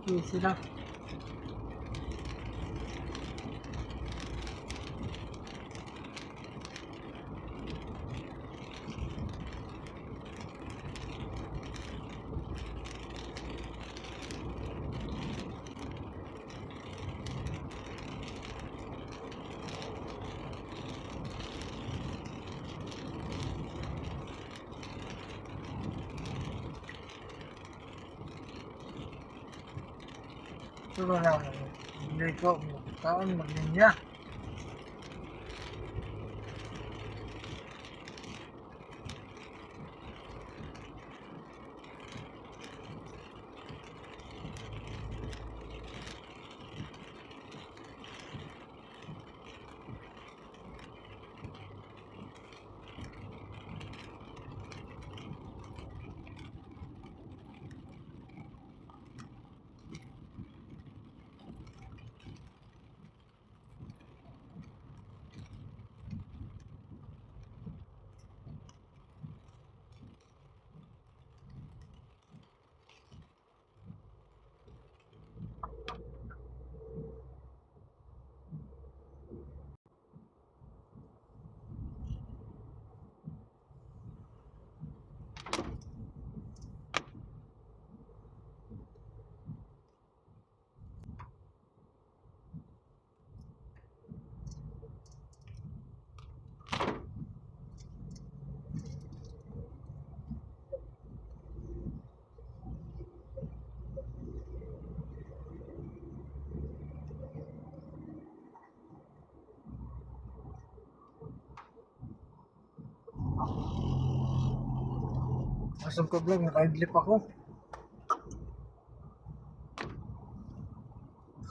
Okay sila. Ito na lang. Hindi ko taon magninya. Masang ko vlog, naka-idlip ako.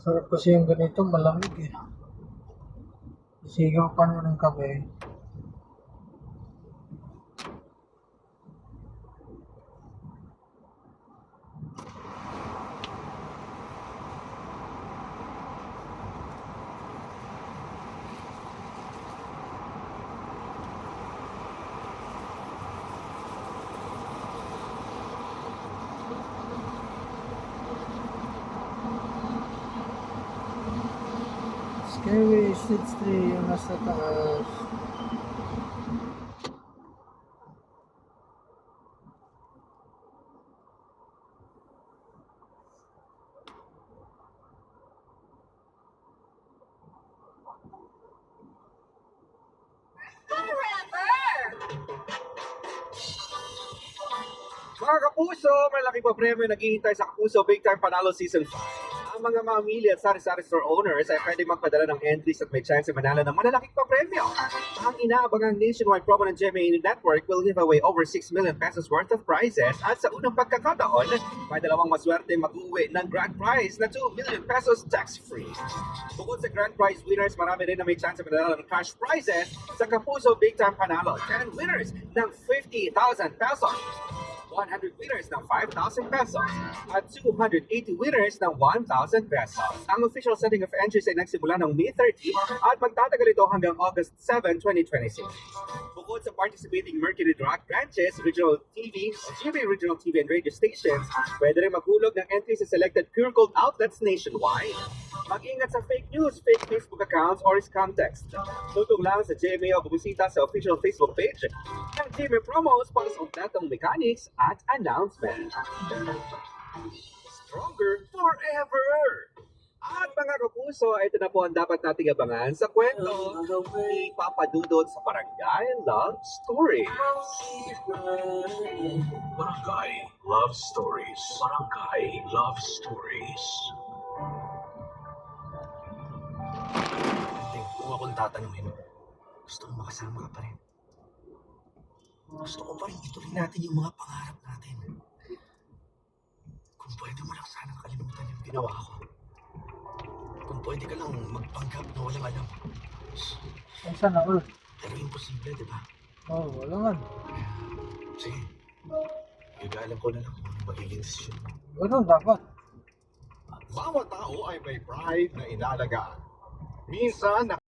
Sarap kasi yung ganito, malamig eh. Sigaw pa mo ng kape. Skyway Stage 3 yung nasa taas. Mga kapuso, malaki pa premyo naghihintay sa Kapuso Big Time Panalo Season 5. Ang mga mamili at sari-sari store owners ay pwede magpadala ng entries at may chance manalo ng malalaking pa premyo. Ang inaabangang nationwide promo ng GMA Network will give away over 6 million pesos worth of prizes at sa unang pagkakataon, may dalawang maswerte mag-uwi ng grand prize na 2 million pesos tax-free. Bukod sa grand prize winners, marami rin na may chance manalo ng cash prizes sa Kapuso Big Time Panalo. 10 winners ng 50,000 pesos. 100 winners ng 5,000 pesos at 280 winners ng 1,000 pesos. Ang official setting of entries ay nagsimula ng May 30 at magtatagal ito hanggang August 7, 2026. Bukod sa participating Mercury Rock branches, regional TV, GMA regional TV and radio stations, pwede rin maghulog ng entries sa selected Pure Gold outlets nationwide. Mag-ingat sa fake news, fake Facebook accounts, or scam text. Tutong lang sa GMA o bumisita sa official Facebook page ng GMA Promos para sa kompletong mechanics at announcement. Stronger forever! At mga kapuso, ito na po ang dapat nating abangan sa kwento ni Papa Dudut sa Barangay Love Stories. Barangay Love Stories. Barangay Love Stories. Kung akong tatanungin, gusto ko makasama ka pa rin. Gusto ko pa rin ituloy natin yung mga pangarap natin. Kung pwede mo lang sanang kalimutan yung ginawa ko. Kung pwede ka lang magpanggap na walang alam. Ay, sana all. Pero imposible, di ba? Oh, wala man. Sige. Gagalang ko na lang kung ano magiging desisyon mo. Ganun dapat. Bawat tao ay may pride na inaalagaan. Minsan,